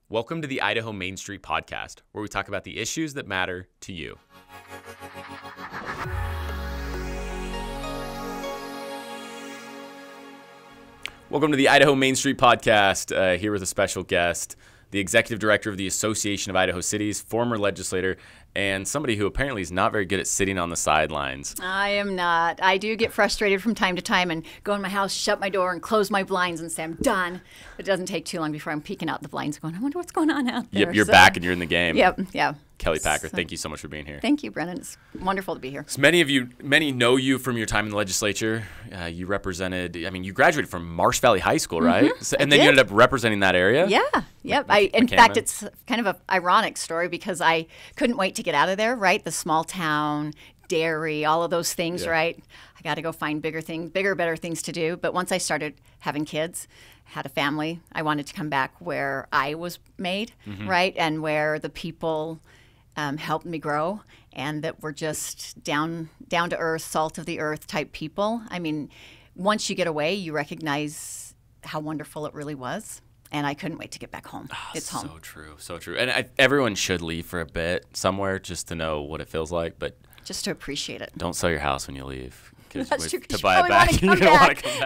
Welcome to the Idaho Main Street Podcast, where we talk about the issues that matter to you. Welcome to the Idaho Main Street Podcast. Here with a special guest, the Executive Director of the Association of Idaho Cities, former legislator, and somebody who apparently is not very good at sitting on the sidelines. I am not. I do get frustrated from time to time and go in my house, shut my door, and close my blinds and say, I'm done. It doesn't take too long before I'm peeking out the blinds going, I wonder what's going on out there. Yep, you're back and you're in the game. Yep, yeah. Kelley Packer, thank you so much for being here. Thank you, Brennan. It's wonderful to be here. So many know you from your time in the legislature. You graduated from Marsh Valley High School, right? Mm-hmm. And then you ended up representing that area? Yeah, yep. In fact, it's kind of an ironic story because I couldn't wait to get out of there, right? The small town, dairy, all of those things, Yeah. right? I got to go find bigger, better things to do. But once I started having kids, had a family, I wanted to come back where I was made, right? And where the people helped me grow, and that were just down to earth, salt of the earth type people. I mean, once you get away, you recognize how wonderful it really was, and I couldn't wait to get back home. It's home. So true. And everyone should leave for a bit somewhere just to know what it feels like, but just to appreciate it. don't sell your house when you leave. That's true. To buy it back, you're going to want to come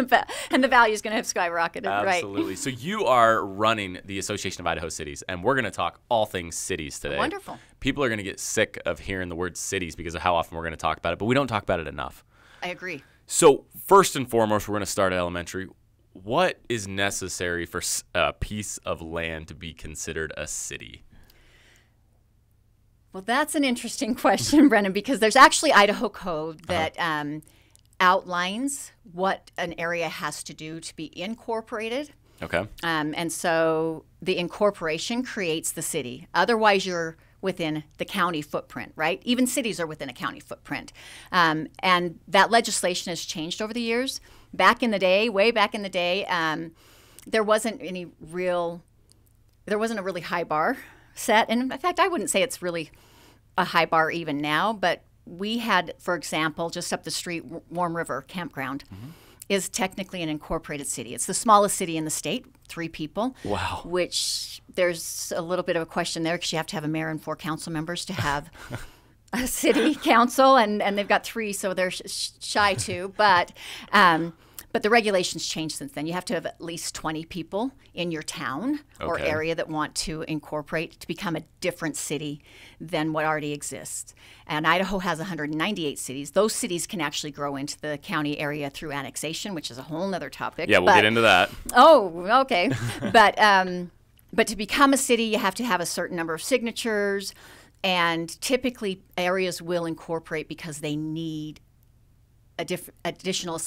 back. and the value is going to have skyrocketed, right? Absolutely. So you are running the Association of Idaho Cities, and we're going to talk all things cities today. Wonderful. People are going to get sick of hearing the word cities because of how often we're going to talk about it, but we don't talk about it enough. I agree. So first and foremost, we're going to start at elementary. What is necessary for a piece of land to be considered a city? Well, that's an interesting question, Brennan, because there's actually Idaho code that outlines what an area has to do to be incorporated. Okay. And so the incorporation creates the city. Otherwise, you're within the county footprint, right? Even cities are within a county footprint. And that legislation has changed over the years. Back in the day, way back in the day, there wasn't a really high bar set. And in fact, I wouldn't say it's really a high bar even now, but we had, for example, just up the street, Warm River Campground is technically an incorporated city. It's the smallest city in the state, 3 people. Wow. Which there's a little bit of a question there because you have to have a mayor and 4 council members to have a city council, and they've got 3, so they're shy 2. But the regulations changed since then. You have to have at least 20 people in your town or area that want to incorporate to become a different city than what already exists. And Idaho has 198 cities. Those cities can actually grow into the county area through annexation, which is a whole other topic. Yeah, we'll get into that. Oh, okay. But to become a city, you have to have a certain number of signatures. And typically, areas will incorporate because they need additional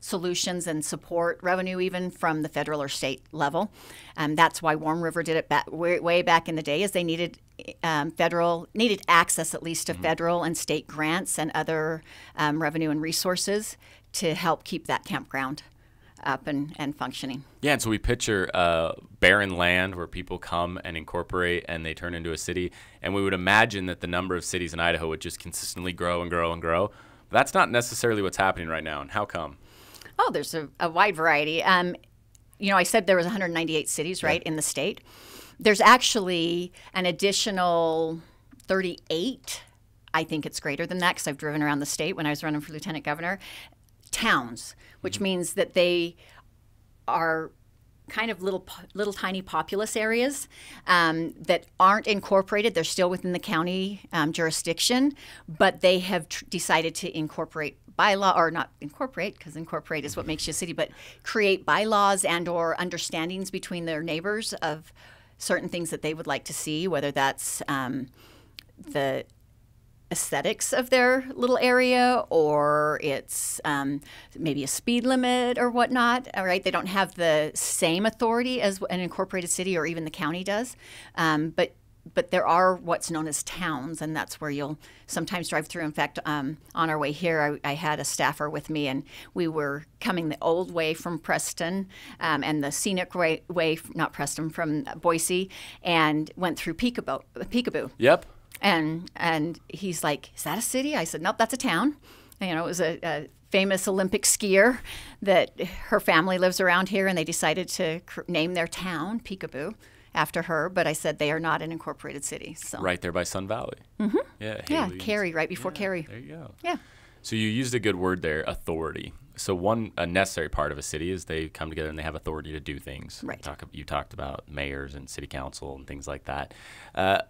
solutions and support revenue, even from the federal or state level. That's why Warm River did it way back in the day, is they needed access at least to federal and state grants and other revenue and resources to help keep that campground up and functioning. Yeah, and so we picture barren land where people come and incorporate and they turn into a city, and we would imagine that the number of cities in Idaho would just consistently grow and grow and grow. But that's not necessarily what's happening right now, and how come? Oh, there's a wide variety. I said there was 198 cities, right, in the state. There's actually an additional 38. I think it's greater than that because I've driven around the state when I was running for lieutenant governor. Towns, which means that they are kind of little tiny populous areas that aren't incorporated. They're still within the county jurisdiction, but they have decided to incorporate bylaw, or not incorporate, because incorporate is what makes you a city, but create bylaws and or understandings between their neighbors of certain things that they would like to see, whether that's the aesthetics of their little area, or it's maybe a speed limit or whatnot. All right, they don't have the same authority as an incorporated city or even the county does, but there are what's known as towns, and that's where you'll sometimes drive through. In fact, on our way here, I had a staffer with me, and we were coming the old way from Preston and the scenic way, not Preston, from Boise, and went through Peekaboo. Yep. And he's like, is that a city? I said, nope, that's a town. it was a famous Olympic skier that her family lives around here, and they decided to name their town Peekaboo after her. But I said they are not an incorporated city. So. Right there by Sun Valley. Mm-hmm. Yeah. Yeah, Haley's. Cary, right before Cary. There you go. Yeah. So you used a good word there, authority. So a necessary part of a city is they come together and they have authority to do things. Right. You talked about mayors and city council and things like that.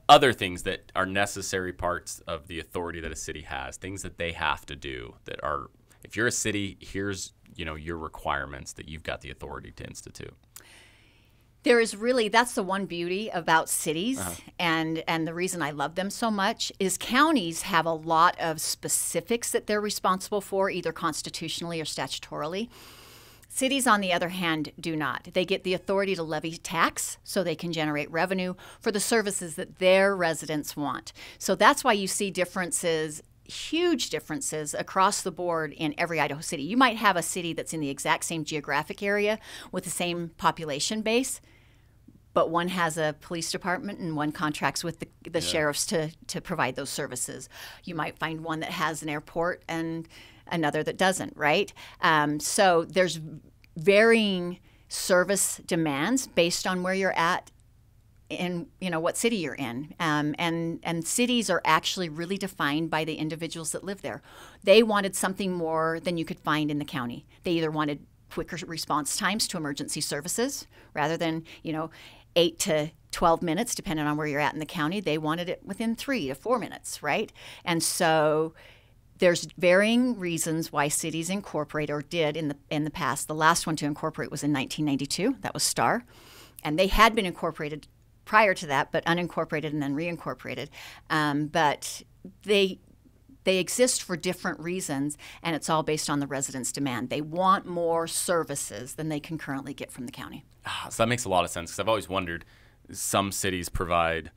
Other things that are necessary parts of the authority that a city has, things that they have to do that are, if you're a city, here's your requirements that you've got the authority to institute. There is really, that's the one beauty about cities, and the reason I love them so much is counties have a lot of specifics that they're responsible for, either constitutionally or statutorily. Cities, on the other hand, do not. They get the authority to levy tax so they can generate revenue for the services that their residents want. So that's why you see differences, huge differences across the board in every Idaho city. You might have a city that's in the exact same geographic area with the same population base, but one has a police department and one contracts with the sheriffs to provide those services. You might find one that has an airport and another that doesn't, right? So there's varying service demands based on where you're at in what city you're in, and cities are actually really defined by the individuals that live there. They wanted something more than you could find in the county. They either wanted quicker response times to emergency services rather than 8 to 12 minutes, depending on where you're at in the county. They wanted it within 3 to 4 minutes, right? And so there's varying reasons why cities incorporate, or did in the past. The last one to incorporate was in 1992. That was Star, and they had been incorporated prior to that, but unincorporated and then reincorporated. But they exist for different reasons, and it's all based on the residents' demand. They want more services than they can currently get from the county. So that makes a lot of sense, because I've always wondered, some cities provide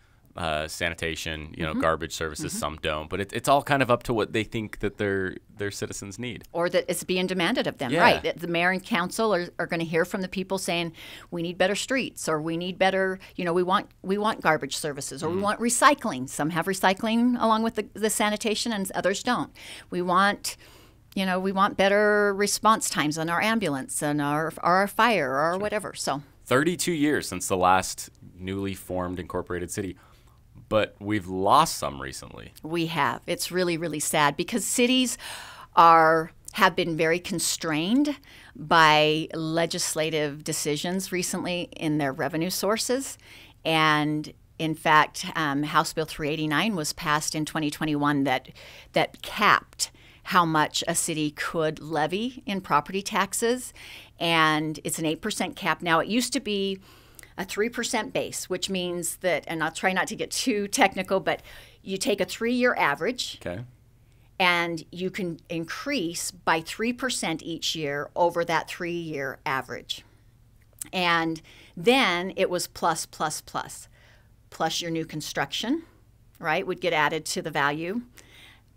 sanitation, garbage services, some don't, but it's all kind of up to what they think that their citizens need, or that it's being demanded of them. Right? The mayor and council are going to hear from the people saying, we need better streets, or we need better, we want garbage services, or we want recycling. Some have recycling along with the sanitation, and others don't. We want better response times on our ambulance and our fire or whatever. So 32 years since the last newly formed incorporated city. But we've lost some recently. We have. It's really, really sad, because cities have been very constrained by legislative decisions recently in their revenue sources. And in fact, House Bill 389 was passed in 2021 that capped how much a city could levy in property taxes. And it's an 8% cap. Now, it used to be a 3% base, which means that, and I'll try not to get too technical, but you take a 3-year average, and you can increase by 3% each year over that 3-year average. And then it was plus your new construction, right, would get added to the value,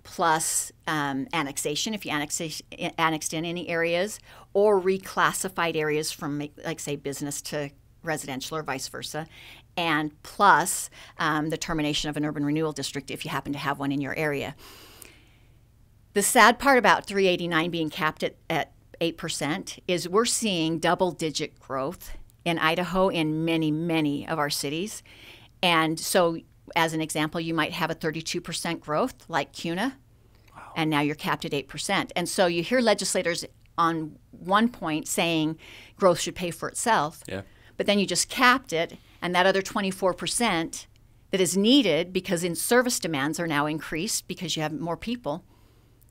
plus annexation, if you annexed in any areas, or reclassified areas from, like, say, business to residential or vice versa, and plus the termination of an urban renewal district if you happen to have one in your area. The sad part about 389 being capped at 8% is we're seeing double-digit growth in Idaho in many, many of our cities. And so, as an example, you might have a 32% growth like CUNA, and now you're capped at 8%. And so you hear legislators on one point saying growth should pay for itself. Yeah. But then you just capped it, and that other 24% that is needed because in-service demands are now increased because you have more people,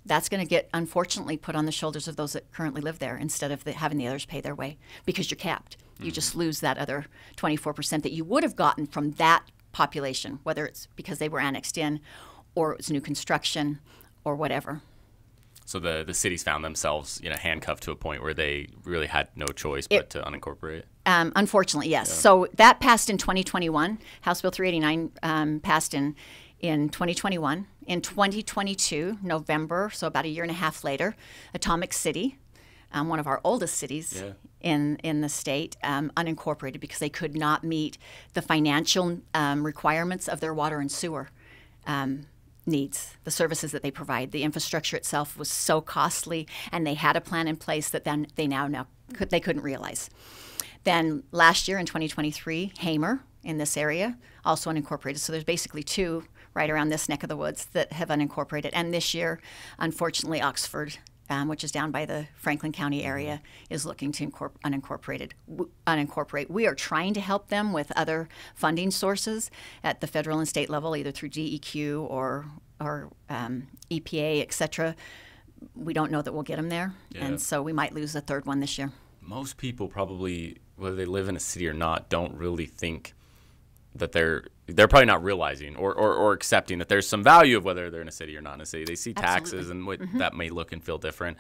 that's going to get, unfortunately, put on the shoulders of those that currently live there instead of having the others pay their way, because you're capped. You just lose that other 24% that you would have gotten from that population, whether it's because they were annexed in or it was new construction or whatever. So the cities found themselves, handcuffed to a point where they really had no choice but to unincorporate. Unfortunately, yes. Yeah. So that passed in 2021. House Bill 389 passed in 2021. In 2022, November, so about a year and a half later, Atomic City, one of our oldest cities in the state, unincorporated because they could not meet the financial requirements of their water and sewer. needs, the services that they provide. The infrastructure itself was so costly, and they had a plan in place that then they couldn't realize. Then last year in 2023, Hamer in this area, also unincorporated. So there's basically two right around this neck of the woods that have unincorporated. And this year, unfortunately, Oxford, which is down by the Franklin County area, is looking to unincorporate. We are trying to help them with other funding sources at the federal and state level, either through DEQ or EPA, et cetera. We don't know that we'll get them there, and so we might lose a third one this year. Most people probably, whether they live in a city or not, don't really think that they're probably not realizing or accepting that there's some value of whether they're in a city or not in a city. They see taxes and what that may look and feel different.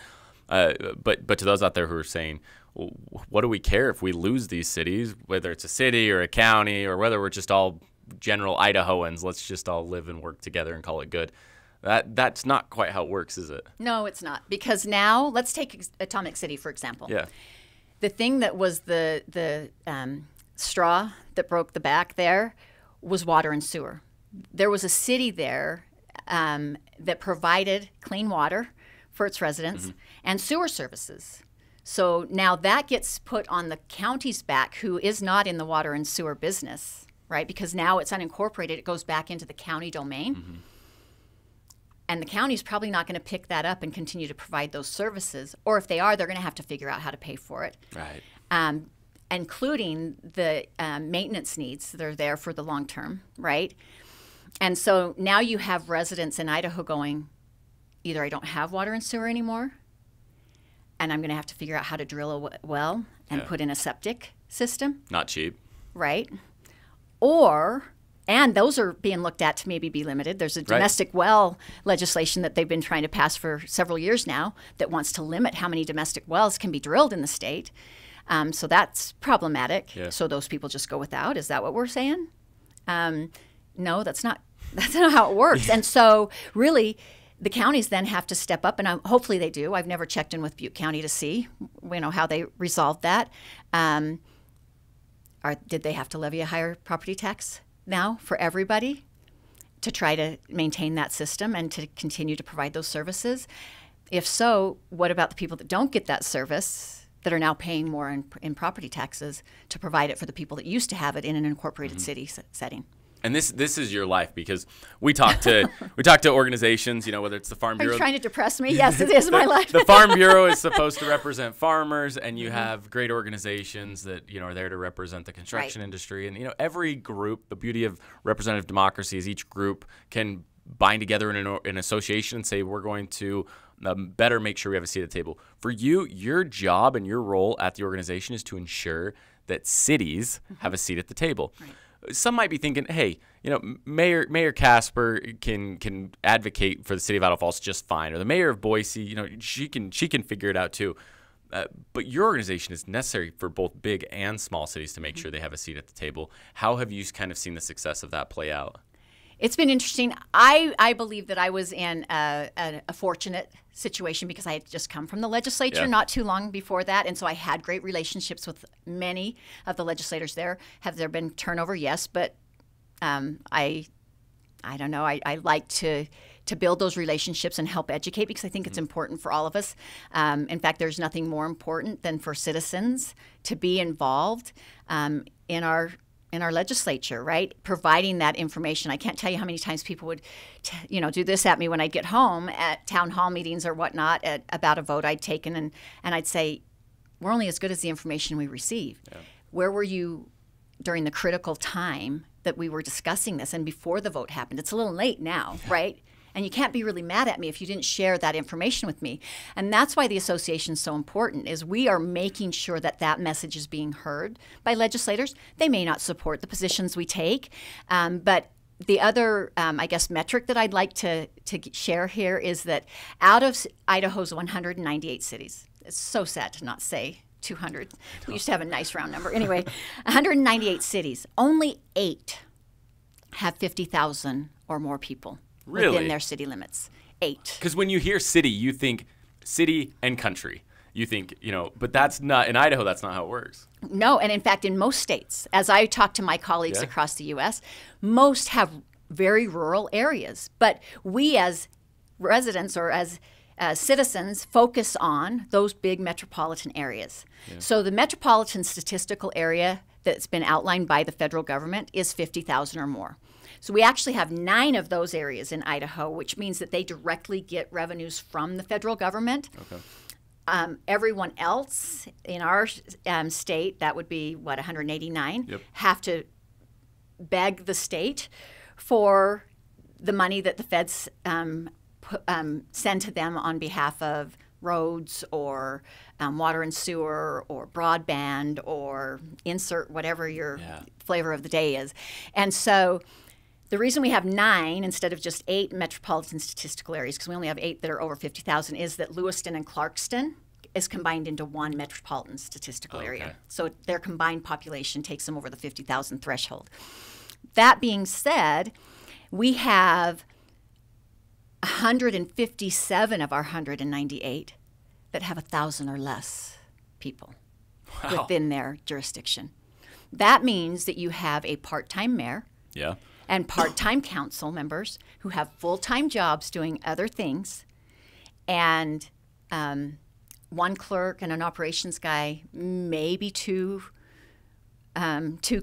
But to those out there who are saying, well, what do we care if we lose these cities, whether it's a city or a county or whether we're just all general Idahoans, let's just all live and work together and call it good. That's not quite how it works, is it? No, it's not. Because now, let's take Atomic City, for example. Yeah. The thing that was the straw that broke the back there was water and sewer. There was a city there that provided clean water for its residents and sewer services. So now that gets put on the county's back, who is not in the water and sewer business, right? Because now it's unincorporated. It goes back into the county domain. And the county's probably not going to pick that up and continue to provide those services. Or if they are, they're going to have to figure out how to pay for it. Right. Including the maintenance needs that are there for the long term, right? And so now you have residents in Idaho going, either I don't have water and sewer anymore, and I'm going to have to figure out how to drill a well and put in a septic system. Not cheap. Right. And those are being looked at to maybe be limited. There's a domestic well legislation that they've been trying to pass for several years now that wants to limit how many domestic wells can be drilled in the state. So that's problematic. Yeah. So those people just go without. Is that what we're saying? No, that's not how it works. And so really the counties then have to step up, and hopefully they do. I've never checked in with Butte County to see how they resolved that. Did they have to levy a higher property tax now for everybody to try to maintain that system and to continue to provide those services? If so, what about the people that don't get that service that are now paying more in property taxes to provide it for the people that used to have it in an incorporated city setting? And this is your life, because we talk to organizations, whether it's the Farm Bureau. Are you trying to depress me? Yes, it is my life. The Farm Bureau is supposed to represent farmers, and you have great organizations that are there to represent the construction industry, and every group. The beauty of representative democracy is each group can bind together in an association and say we're going to better make sure we have a seat at the table. For you, your job and your role at the organization is to ensure that cities have a seat at the table. Right. Some might be thinking, hey, Mayor Casper can advocate for the city of Idaho Falls just fine, or the mayor of Boise, she can figure it out too. But your organization is necessary for both big and small cities to make sure they have a seat at the table. How have you kind of seen the success of that play out? It's been interesting. I believe that I was in a fortunate situation because I had just come from the legislature not too long before that, and so I had great relationships with many of the legislators there. Have there been turnover? Yes, but I don't know. I like to build those relationships and help educate, because I think it's important for all of us. In fact, there's nothing more important than for citizens to be involved in our legislature, right? Providing that information. I can't tell you how many times people would, do this at me when I get home at town hall meetings or whatnot about a vote I'd taken, and I'd say, we're only as good as the information we receive. Yeah. Where were you during the critical time that we were discussing this and before the vote happened? It's a little late now, right? And you can't be really mad at me if you didn't share that information with me. And that's why the association is so important, is we are making sure that that message is being heard by legislators. They may not support the positions we take, but the other, metric that I'd like to share here is that out of Idaho's 198 cities, it's so sad to not say 200. We used to have a nice round number. Anyway, 198 cities, only 8 have 50,000 or more people. Really? Within their city limits. 8. Because when you hear city, you think city and country. You think, but that's not, in Idaho, that's not how it works. No, and in fact, in most states, as I talk to my colleagues across the U.S., most have very rural areas. But we as residents or as citizens focus on those big metropolitan areas. Yeah. So the metropolitan statistical area that's been outlined by the federal government is 50,000 or more. So we actually have 9 of those areas in Idaho, which means that they directly get revenues from the federal government. Okay. Everyone else in our state, that would be, 189, yep, have to beg the state for the money that the feds send to them on behalf of roads or water and sewer or broadband or insert whatever your flavor of the day is. And so the reason we have 9 instead of just 8 metropolitan statistical areas, because we only have 8 that are over 50,000, is that Lewiston and Clarkston is combined into one metropolitan statistical area. So their combined population takes them over the 50,000 threshold. That being said, we have 157 of our 198 that have 1,000 or less people within their jurisdiction. That means that you have a part-time mayor and part-time council members who have full-time jobs doing other things, and one clerk and an operations guy, maybe two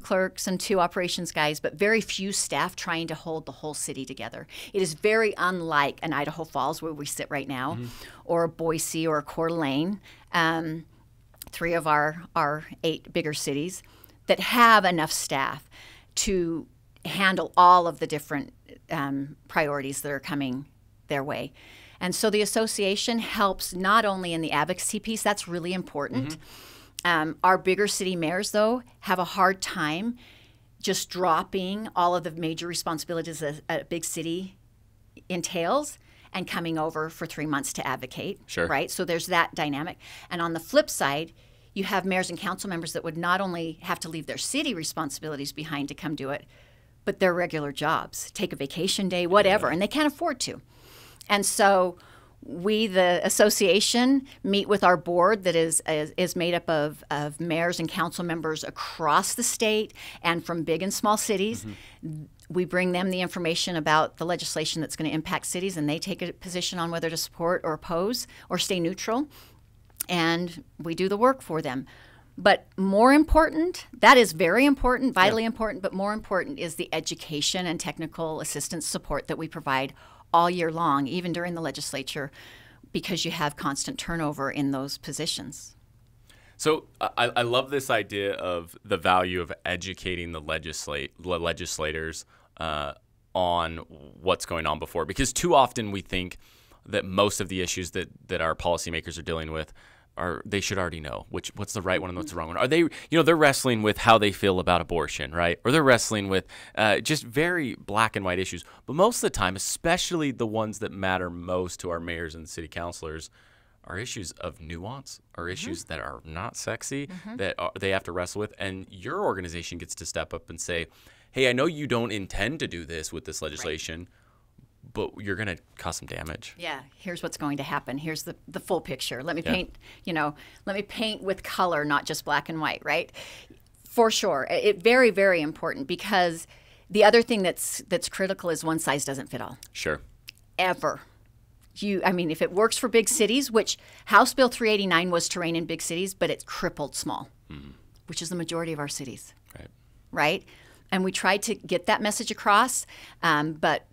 clerks and 2 operations guys, but very few staff trying to hold the whole city together. It is very unlike an Idaho Falls where we sit right now, or a Boise or a Coeur d'Alene, 3 of our 8 bigger cities that have enough staff to handle all of the different priorities that are coming their way. And so the association helps not only in the advocacy piece, that's really important. Our bigger city mayors, though, have a hard time just dropping all of the major responsibilities that a big city entails and coming over for 3 months to advocate, right? So there's that dynamic. And on the flip side, you have mayors and council members that would not only have to leave their city responsibilities behind to come do it, but their regular jobs, take a vacation day, whatever, and they can't afford to. And so we, the association, meet with our board that is made up of mayors and council members across the state and from big and small cities. We bring them the information about the legislation that's going to impact cities, and they take a position on whether to support or oppose or stay neutral, and we do the work for them. But more important, that is very important, vitally important, but more important is the education and technical assistance support that we provide all year long, even during the legislature, because you have constant turnover in those positions. So I love this idea of the value of educating the legislators on what's going on before, because too often we think that most of the issues that our policymakers are dealing with they should already know what's the right one and what's the wrong one. Are they, they're wrestling with how they feel about abortion, right? Or they're wrestling with just very black and white issues. But most of the time, especially the ones that matter most to our mayors and city councilors, are issues of nuance, are issues that are not sexy, that they have to wrestle with. And your organization gets to step up and say, hey, I know you don't intend to do this with this legislation, but you're going to cause some damage. Yeah, here's what's going to happen. Here's the full picture. Let me paint, let me paint with color, not just black and white, right? For sure. It very, very important, because the other thing that's critical is one size doesn't fit all. Sure. Ever. If it works for big cities, which House Bill 389 was to reign in big cities, but it crippled small, which is the majority of our cities. Right? And we tried to get that message across, but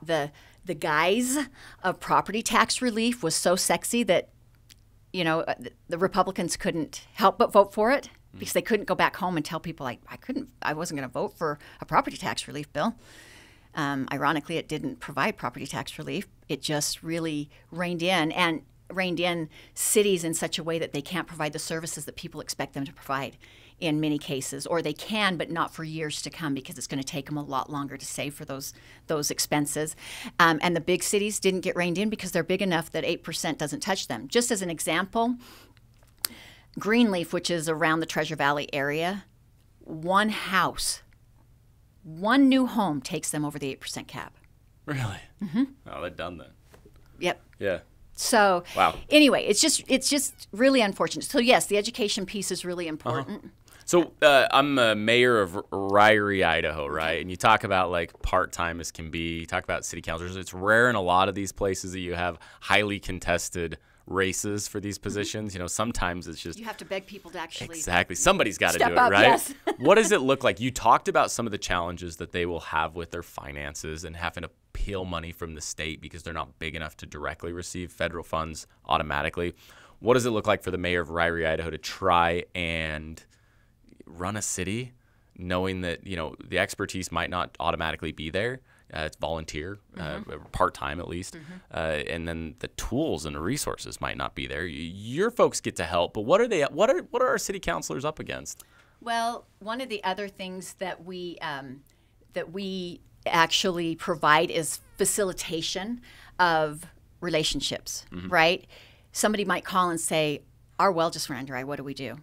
the guise of property tax relief was so sexy that, the Republicans couldn't help but vote for it, because they couldn't go back home and tell people, I wasn't going to vote for a property tax relief bill. Ironically, it didn't provide property tax relief. It just really reined in cities in such a way that they can't provide the services that people expect them to provide in many cases, or they can, but not for years to come, because it's going to take them a lot longer to save for those expenses. And the big cities didn't get reined in because they're big enough that 8% doesn't touch them. Just as an example, Greenleaf, which is around the Treasure Valley area, one new home takes them over the 8% cap. Really? Oh, they've done that. Yep. Yeah. So anyway, it's just really unfortunate. So yes, the education piece is really important. So I'm a mayor of Ryrie, Idaho, right? And you talk about like part-time as can be. You talk about city councilors. It's rare in a lot of these places that you have highly contested races for these positions. You know, sometimes it's just you have to beg people to actually somebody's got to do it, up, right? Yes. What does it look like? You talked about some of the challenges that they will have with their finances and having to peel money from the state because they're not big enough to directly receive federal funds automatically. What does it look like for the mayor of Ryrie, Idaho to try and run a city knowing that, you know, the expertise might not automatically be there? It's volunteer, part-time at least. And then the tools and the resources might not be there. Your folks get to help, but what are our city councilors up against? Well, one of the other things that we actually provide is facilitation of relationships, right? Somebody might call and say, our well just ran dry, what do we do?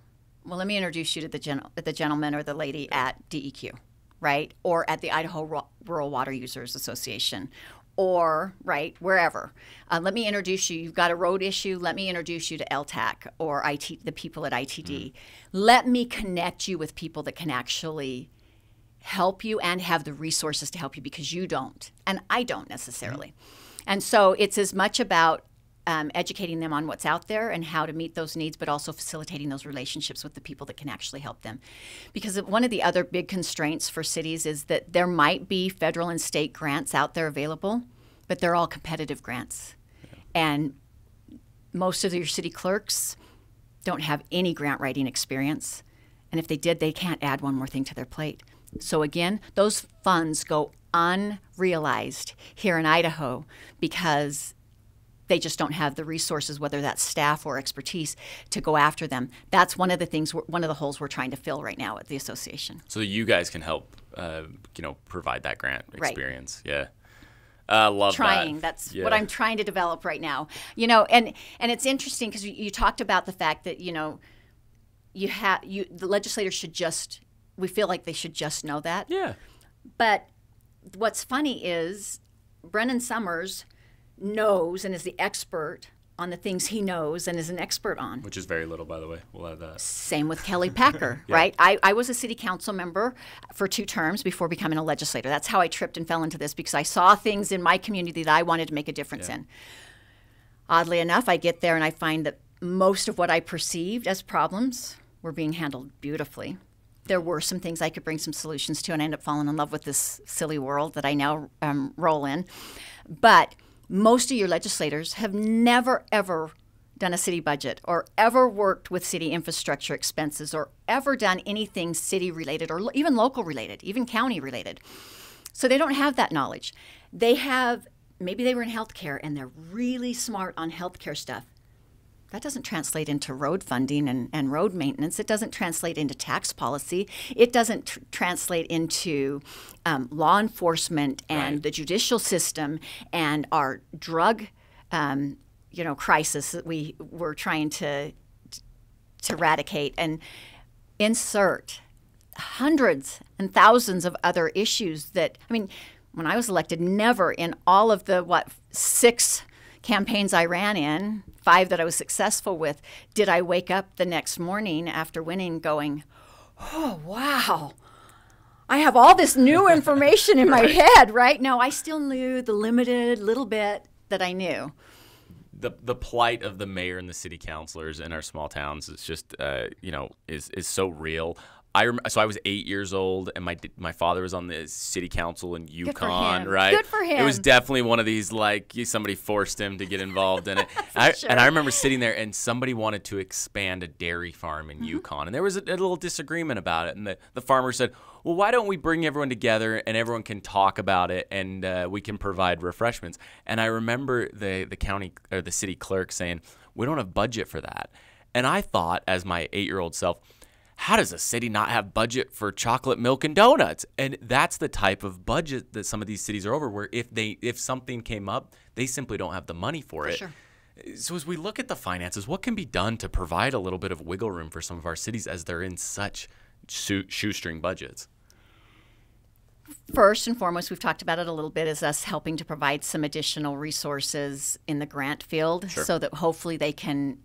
Well, let me introduce you to the gentleman or the lady at DEQ, right? Or at the Idaho Rural Water Users Association, or, right, wherever. Let me introduce you. You've got a road issue. Let me introduce you to LTAC or the people at ITD. Let me connect you with people that can actually help you and have the resources to help you because you don't, and I don't necessarily. And so it's as much about educating them on what's out there and how to meet those needs, but also facilitating those relationships with the people that can actually help them. Because one of the other big constraints for cities is that there might be federal and state grants out there available, but they're all competitive grants. Yeah. And most of your city clerks don't have any grant writing experience. And if they did, they can't add one more thing to their plate. So again, those funds go unrealized here in Idaho because they just don't have the resources, whether that's staff or expertise, to go after them. That's one of the things, one of the holes we're trying to fill right now at the association. So that you guys can help, provide that grant experience. Right. Yeah. Love that. That's what I'm trying to develop right now. You know, and it's interesting because you talked about the fact that, the legislators we feel like they should just know that. Yeah. But what's funny is Brennan Summers knows and is the expert on the things he knows and is an expert on. Which is very little, by the way. We'll add that. Same with Kelley Packer, right? I was a city council member for 2 terms before becoming a legislator. That's how I tripped and fell into this because I saw things in my community that I wanted to make a difference in. Oddly enough, I get there and I find that most of what I perceived as problems were being handled beautifully. There were some things I could bring some solutions to, and I ended up falling in love with this silly world that I now roll in. But most of your legislators have never, ever done a city budget or ever worked with city infrastructure expenses or ever done anything city-related or even local-related, even county-related. So they don't have that knowledge. Maybe they were in healthcare and they're really smart on healthcare stuff. That doesn't translate into road funding and road maintenance. It doesn't translate into tax policy. It doesn't translate into law enforcement and the judicial system and our drug, crisis that we were trying to eradicate and insert hundreds and thousands of other issues that, when I was elected, never in all of the, 6 campaigns I ran in, 5 that I was successful with, did I wake up the next morning after winning going, oh, wow, I have all this new information in my head, right? No, I still knew the limited little bit that I knew. The plight of the mayor and the city councilors in our small towns is just, is so real. So I was 8 years old, and my father was on the city council in Yukon, right? Good for him. It was definitely one of these, somebody forced him to get involved in it. And I remember sitting there, and somebody wanted to expand a dairy farm in Yukon, and there was a little disagreement about it. And the farmer said, well, why don't we bring everyone together, and everyone can talk about it, and we can provide refreshments. And I remember the county or the city clerk saying, we don't have budget for that. And I thought, as my 8-year-old self, how does a city not have budget for chocolate milk and donuts? And that's the type of budget that some of these cities are over, where if something came up, they simply don't have the money for it. Sure. So as we look at the finances, what can be done to provide a little bit of wiggle room for some of our cities as they're in such shoestring budgets? First and foremost, we've talked about it a little bit, is us helping to provide some additional resources in the grant field so that hopefully they can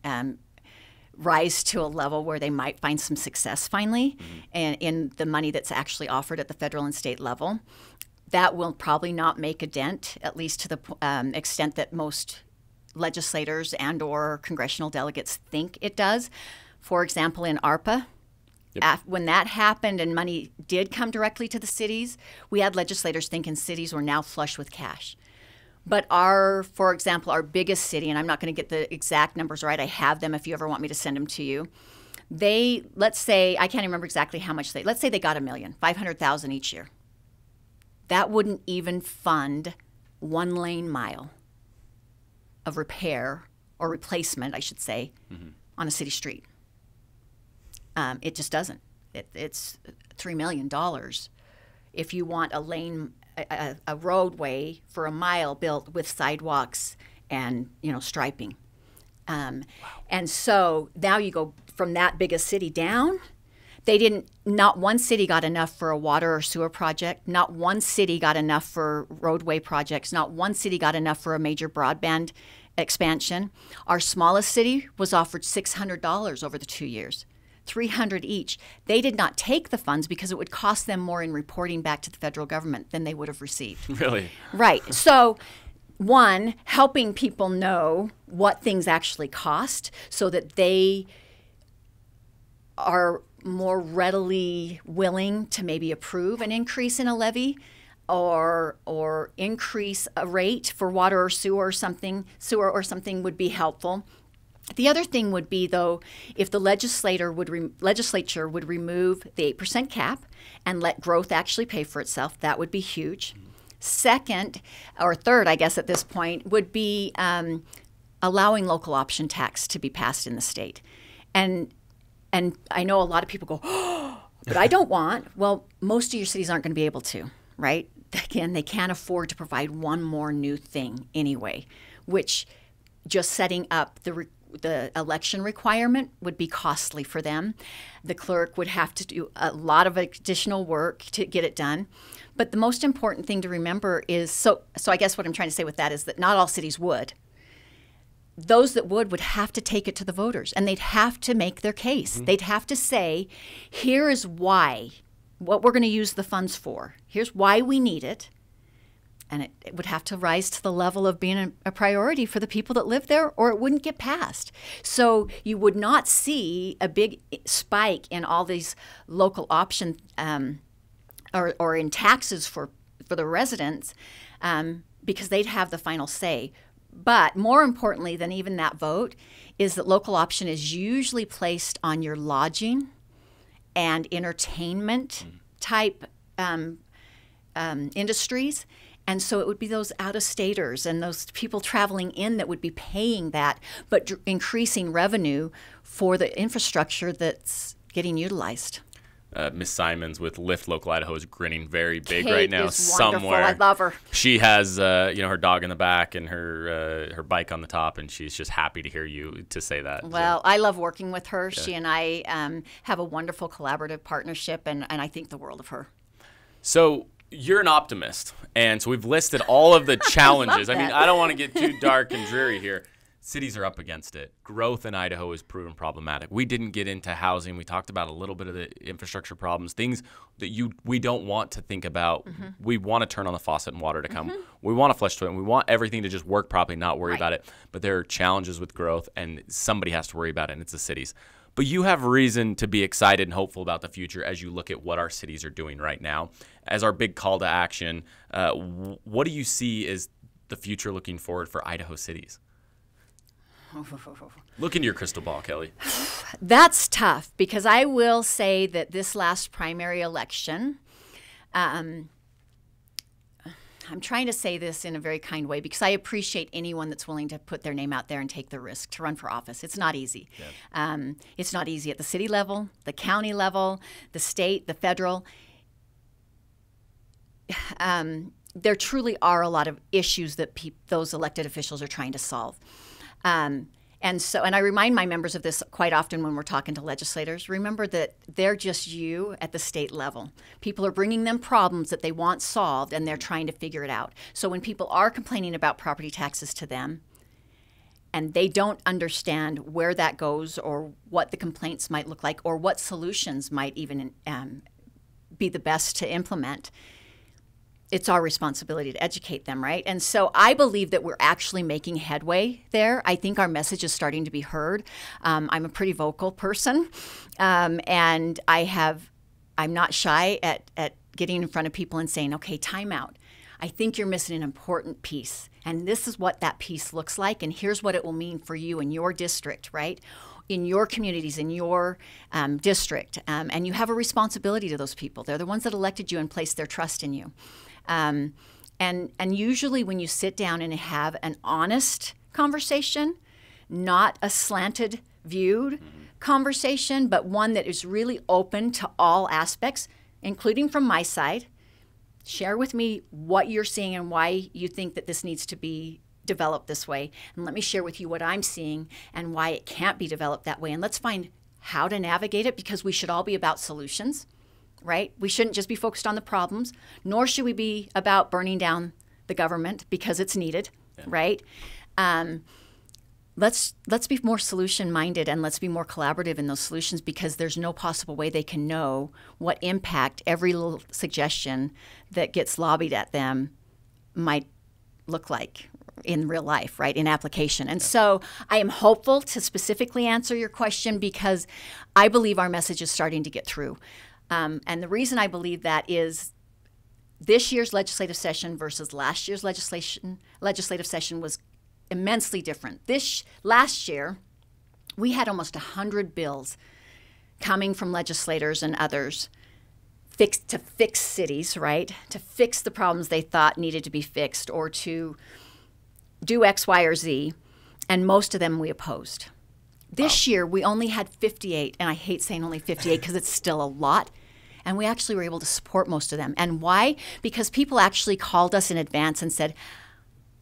rise to a level where they might find some success finally and in the money that's actually offered at the federal and state level. That will probably not make a dent, at least to the extent that most legislators and or congressional delegates think it does. For example, in ARPA, when that happened and money did come directly to the cities, we had legislators thinking cities were now flush with cash. But for example, our biggest city, and I'm not going to get the exact numbers right, I have them if you ever want me to send them to you. Let's say, I can't remember exactly how much let's say they got $1 million, $500,000 each year. That wouldn't even fund 1 lane mile of repair or replacement, I should say, on a city street. It just doesn't. It's $3 million. If you want a lane, a roadway for a mile built with sidewalks and striping, and so now you go from that big a city down. Not one city got enough for a water or sewer project. Not one city got enough for roadway projects. Not one city got enough for a major broadband expansion. Our smallest city was offered $600 over the 2 years. $300 each. They did not take the funds because it would cost them more in reporting back to the federal government than they would have received. Really? Right. So, one, helping people know what things actually cost so that they are more readily willing to maybe approve an increase in a levy or increase a rate for water or sewer or something would be helpful. The other thing would be, though, if the legislature would remove the 8% cap and let growth actually pay for itself, that would be huge. Second, or third, I guess at this point, would be allowing local option tax to be passed in the state. And I know a lot of people go, oh, but I don't want. Well, most of your cities aren't going to be able to, right? Again, they can't afford to provide one more new thing anyway, which just setting up the election requirement would be costly for them. The clerk would have to do a lot of additional work to get it done. But the most important thing to remember is, so I guess what I'm trying to say with that is that not all cities would. Those that would have to take it to the voters, and they'd have to make their case. They'd have to say, here is why, what we're going to use the funds for. Here's why we need it. And it would have to rise to the level of being a priority for the people that live there, or it wouldn't get passed. So you would not see a big spike in all these local option or in taxes for the residents because they'd have the final say. But more importantly than even that vote is that local option is usually placed on your lodging and entertainment type industries. And so it would be those out-of-staters and those people traveling in that would be paying that, but increasing revenue for the infrastructure that's getting utilized. Miss Simons with Lyft Local Idaho is grinning very big Kate right now. is wonderful. Somewhere, I love her. She has her dog in the back and her bike on the top, and she's just happy to hear you to say that. Well, I love working with her. Yeah. She and I have a wonderful collaborative partnership, and I think the world of her. So you're an optimist, and so we've listed all of the challenges. I mean, I don't want to get too dark and dreary here. Cities are up against it. Growth in Idaho is proven problematic. We didn't get into housing. We talked about a little bit of the infrastructure problems, things that we don't want to think about. We want to turn on the faucet and water to come. We want to flush toilet, and we want everything to just work properly, not worry about it. But there are challenges with growth, and somebody has to worry about it, and it's the cities. But you have reason to be excited and hopeful about the future as you look at what our cities are doing right now. As our big call to action, what do you see as the future looking forward for Idaho cities? Look into your crystal ball, Kelley. That's tough because I will say that this last primary election, I'm trying to say this in a very kind way because I appreciate anyone that's willing to put their name out there and take the risk to run for office. It's not easy. Yeah. It's not easy at the city level, the county level, the state, the federal. There truly are a lot of issues that those elected officials are trying to solve. And I remind my members of this quite often when we're talking to legislators. Remember that they're just you at the state level. People are bringing them problems that they want solved, and they're trying to figure it out. So when people are complaining about property taxes to them, and they don't understand where that goes or what the complaints might look like or what solutions might even be the best to implement, it's our responsibility to educate them, right? And so I believe that we're actually making headway there. I think our message is starting to be heard. I'm a pretty vocal person, and I'm not shy at getting in front of people and saying, okay, time out. I think you're missing an important piece, and this is what that piece looks like, and here's what it will mean for you in your district, right? In your communities, in your district, and you have a responsibility to those people. They're the ones that elected you and placed their trust in you. And usually when you sit down and have an honest conversation, not a slanted viewed conversation, but one that is really open to all aspects, including from my side, share with me what you're seeing and why you think that this needs to be developed this way. And let me share with you what I'm seeing and why it can't be developed that way. And let's find how to navigate it, because we should all be about solutions, right? We shouldn't just be focused on the problems, nor should we be about burning down the government because it's needed, right? Let's be more solution-minded, and let's be more collaborative in those solutions, because there's no possible way they can know what impact every little suggestion that gets lobbied at them might look like in real life, right, in application. And so I am hopeful to specifically answer your question, because I believe our message is starting to get through. And the reason I believe that is this year's legislative session versus last year's legislative session was immensely different. Last year, we had almost 100 bills coming from legislators and others to fix cities, right? To fix the problems they thought needed to be fixed, or to do X, Y, or Z, and most of them we opposed. This year, we only had 58, and I hate saying only 58 because it's still a lot, and we actually were able to support most of them. And why? Because people actually called us in advance and said,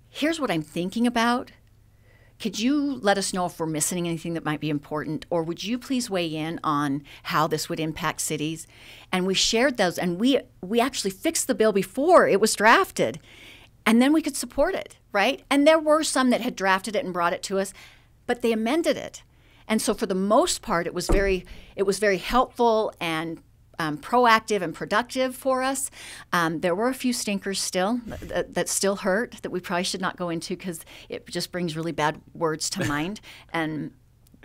here's what I'm thinking about. Could you let us know if we're missing anything that might be important? Or would you please weigh in on how this would impact cities? And we shared those, and we actually fixed the bill before it was drafted. And then we could support it, right? And there were some that had drafted it and brought it to us, but they amended it. And so for the most part, it was very helpful and proactive and productive for us. There were a few stinkers still that still hurt, that we probably should not go into, because it just brings really bad words to mind, and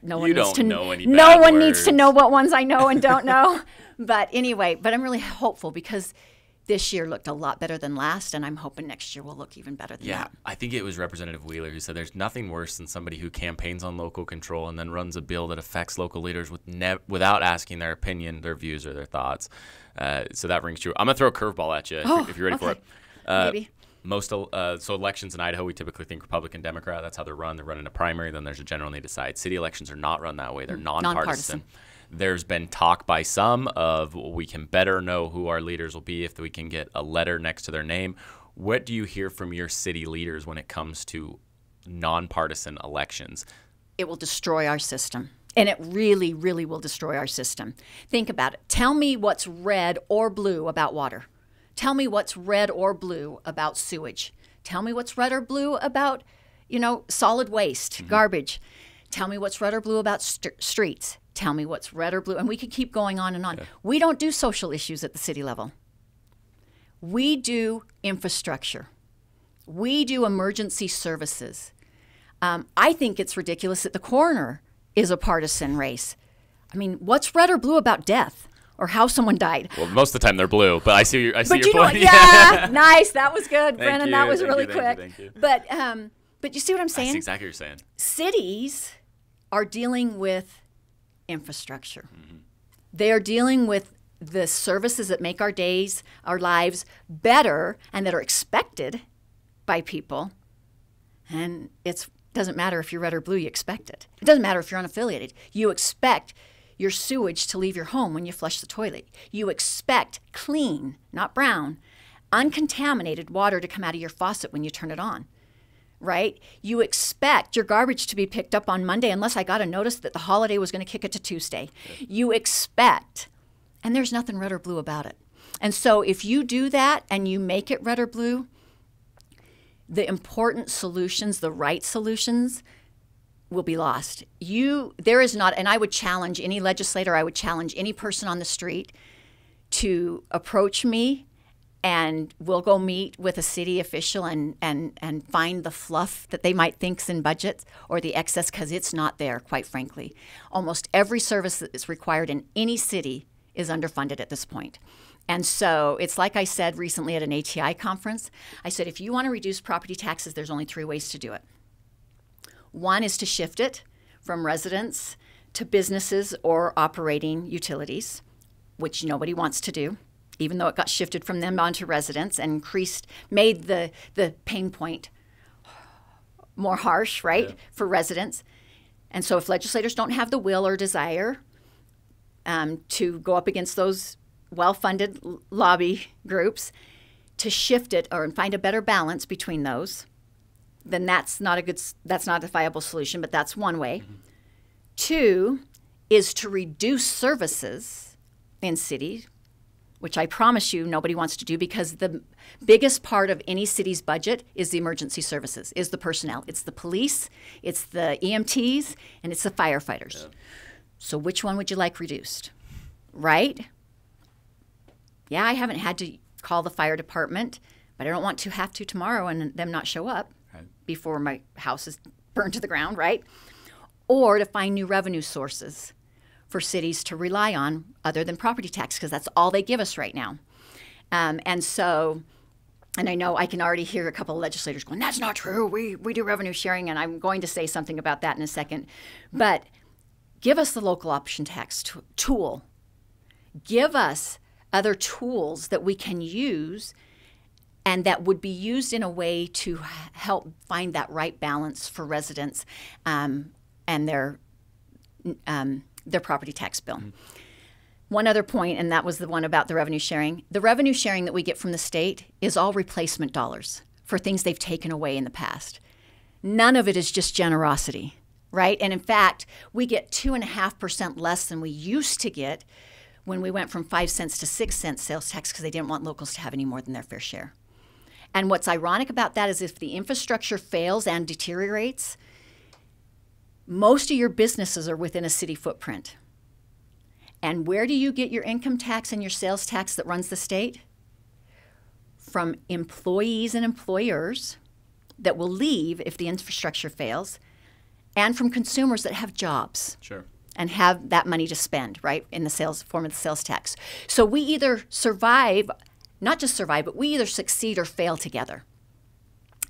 no one needs to know what ones I know and don't know. But anyway, I'm really hopeful, because this year looked a lot better than last, and I'm hoping next year will look even better than that. Yeah, I think it was Representative Wheeler who said there's nothing worse than somebody who campaigns on local control and then runs a bill that affects local leaders without asking their opinion, their views, or their thoughts. So that rings true. I'm going to throw a curveball at you if you're ready for it. Maybe. So elections in Idaho, we typically think Republican, Democrat. That's how they're run. They're run in a primary, then there's a general need to decide. City elections are not run that way. They're nonpartisan. There's been talk by some of we can better know who our leaders will be if we can get a letter next to their name. What do you hear from your city leaders when it comes to nonpartisan elections? It will destroy our system. And it really, really will destroy our system. Think about it. Tell me what's red or blue about water. Tell me what's red or blue about sewage. Tell me what's red or blue about, solid waste, garbage. Tell me what's red or blue about streets. Tell me what's red or blue. And we could keep going on and on. Yeah. We don't do social issues at the city level. We do infrastructure. We do emergency services. I think it's ridiculous that the coroner is a partisan race. I mean, what's red or blue about death or how someone died? Well, most of the time they're blue, but I see your point. Yeah, nice. That was good, Brennan. That was really quick. Thank you. But you see what I'm saying? That's exactly what you're saying. Cities are dealing with infrastructure. Mm-hmm. They are dealing with the services that make our days, our lives better, and that are expected by people. And it doesn't matter if you're red or blue, you expect it. It doesn't matter if you're unaffiliated. You expect your sewage to leave your home when you flush the toilet. You expect clean, not brown, uncontaminated water to come out of your faucet when you turn it on. Right? You expect your garbage to be picked up on Monday unless I got a notice that the holiday was going to kick it to Tuesday. Yeah. You expect, and there's nothing red or blue about it. And so if you do that and you make it red or blue, the important solutions, the right solutions, will be lost. There is not, and I would challenge any legislator, I would challenge any person on the street to approach me, and we'll go meet with a city official and find the fluff that they might think's in budgets or the excess, because it's not there, quite frankly. Almost every service that is required in any city is underfunded at this point. And so it's like I said recently at an ATI conference, I said, if you want to reduce property taxes, there's only 3 ways to do it. One is to shift it from residents to businesses or operating utilities, which nobody wants to do, even though it got shifted from them onto residents and made the pain point more harsh, right, for residents. And so if legislators don't have the will or desire to go up against those well-funded lobby groups to shift it and find a better balance between those, then that's not a viable solution, but that's one way. Mm-hmm. 2 is to reduce services in cities, which I promise you nobody wants to do, because the biggest part of any city's budget is the emergency services, is the personnel. It's the police, it's the EMTs, and it's the firefighters. Yeah. So which one would you like reduced, right? Yeah, I haven't had to call the fire department, but I don't want to have to tomorrow and them not show up before my house is burned to the ground, right? Or to find new revenue sources for cities to rely on other than property tax, because that's all they give us right now. And I know I can already hear a couple of legislators going, that's not true, we do revenue sharing, and I'm going to say something about that in a second. But give us the local option tax tool. Give us other tools that we can use and that would be used in a way to help find that right balance for residents and their property tax bill. Mm-hmm. One other point, and that was the one about the revenue sharing. The revenue sharing that we get from the state is all replacement dollars for things they've taken away in the past. None of it is just generosity, right? And in fact, we get 2.5% less than we used to get when we went from 5 cents to 6 cents sales tax, because they didn't want locals to have any more than their fair share. And what's ironic about that is if the infrastructure fails and deteriorates, most of your businesses are within a city footprint. And where do you get your income tax and your sales tax that runs the state? From employees and employers that will leave if the infrastructure fails, and from consumers that have jobs. Sure. And have that money to spend, right, in the form of the sales tax. So we either survive, not just survive, but we either succeed or fail together.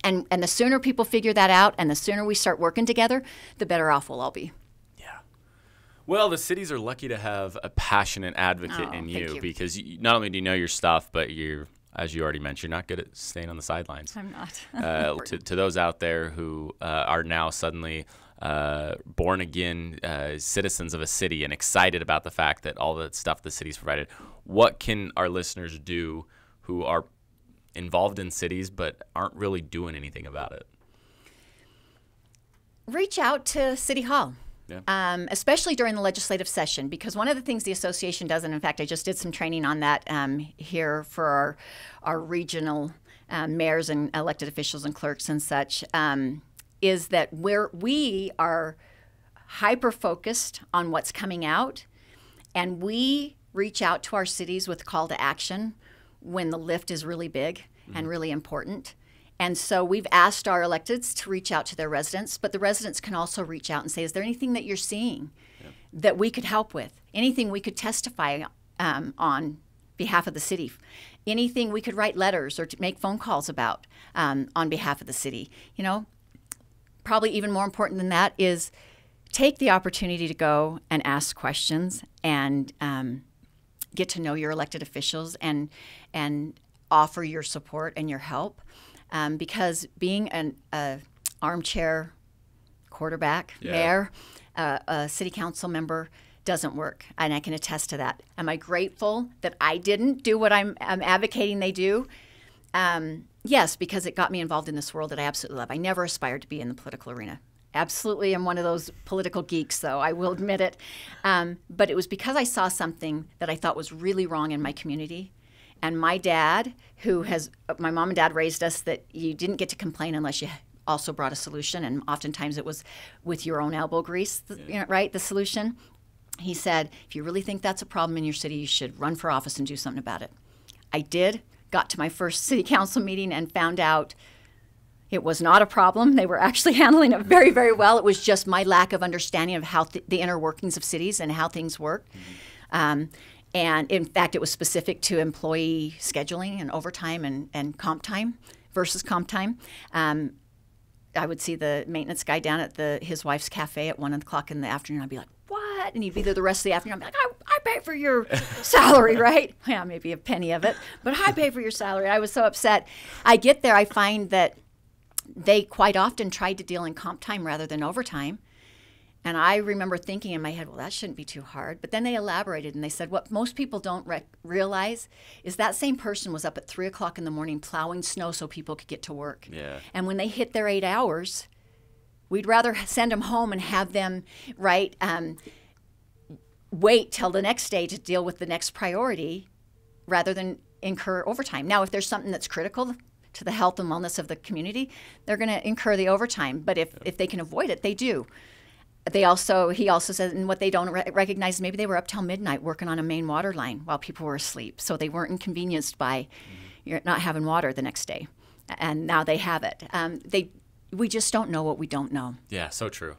And the sooner people figure that out and the sooner we start working together, the better off we'll all be. Yeah. Well, the cities are lucky to have a passionate advocate in you, because not only do you know your stuff, but you're, as you already mentioned, you're not good at staying on the sidelines. I'm not. To those out there who are now suddenly born-again citizens of a city and excited about the fact that all the stuff the city's provided, what can our listeners do who are involved in cities but aren't really doing anything about it? Reach out to City Hall, especially during the legislative session, because one of the things the association does, and in fact I just did some training on that here for our regional mayors and elected officials and clerks and such, is that we are hyper-focused on what's coming out, and we reach out to our cities with call to action when the lift is really big and really important. And so we've asked our electeds to reach out to their residents, but the residents can also reach out and say, is there anything that you're seeing that we could help with? Anything we could testify on behalf of the city? Anything we could write letters or to make phone calls about on behalf of the city? You know, probably even more important than that is take the opportunity to go and ask questions and get to know your elected officials and offer your support and your help, because being an armchair quarterback, mayor, a city council member doesn't work, and I can attest to that. Am I grateful that I didn't do what I'm advocating they do? Yes, because it got me involved in this world that I absolutely love. I never aspired to be in the political arena. Absolutely, I'm one of those political geeks, though, I will admit it. But it was because I saw something that I thought was really wrong in my community. And my dad, my mom and dad raised us that you didn't get to complain unless you also brought a solution, and oftentimes it was with your own elbow grease, right, the solution. He said, if you really think that's a problem in your city, you should run for office and do something about it. I did, got to my first city council meeting and found out it was not a problem. They were actually handling it very, very well. It was just my lack of understanding of how the inner workings of cities and how things work. And in fact, it was specific to employee scheduling and overtime and comp time versus comp time. I would see the maintenance guy down at his wife's cafe at 1 o'clock in the afternoon. I'd be like, what? And he'd be there the rest of the afternoon. I'd be like, I pay for your salary, right? Yeah, maybe a penny of it, but I pay for your salary. I was so upset. I get there, I find that they quite often tried to deal in comp time rather than overtime. And I remember thinking in my head, well, that shouldn't be too hard. But then they elaborated and they said, what most people don't realize is that same person was up at 3 o'clock in the morning plowing snow so people could get to work. Yeah. And when they hit their 8 hours, we'd rather send them home and have them, right, wait till the next day to deal with the next priority rather than incur overtime. Now, if there's something that's critical to the health and wellness of the community, they're going to incur the overtime. But if they can avoid it, they do. He also said, and what they don't recognize, maybe they were up till midnight working on a main water line while people were asleep. So they weren't inconvenienced by not having water the next day. And now they have it. We just don't know what we don't know. Yeah, so true.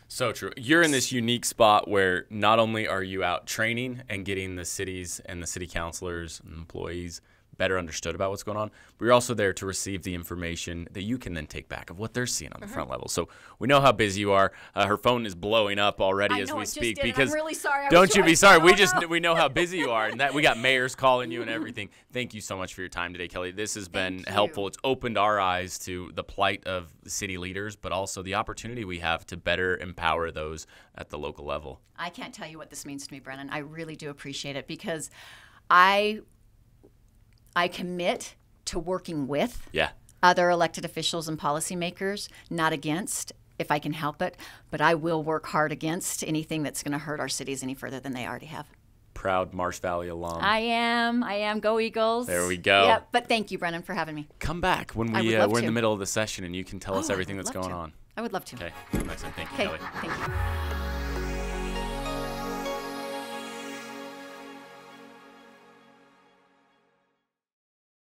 So true. You're in this unique spot where not only are you out training and getting the cities and the city councilors and employees better understood about what's going on, but you're also there to receive the information that you can then take back of what they're seeing on the front level. So we know how busy you are. Her phone is blowing up already as we speak. Because I'm really sorry. Don't you be sorry. We know how busy you are, and that we got mayors calling you and everything. Thank you so much for your time today, Kelley. This has been helpful. It's opened our eyes to the plight of city leaders, but also the opportunity we have to better empower those at the local level. I can't tell you what this means to me, Brennan. I really do appreciate it because I commit to working with other elected officials and policymakers, not against, if I can help it. But I will work hard against anything that's going to hurt our cities any further than they already have. Proud Marsh Valley alum. I am. Go Eagles. There we go. Yep. But thank you, Brennan, for having me. Come back when we're in the middle of the session and you can tell us everything that's going on. I would love to. Okay. Next time. Thank you, Kelley. Thank you.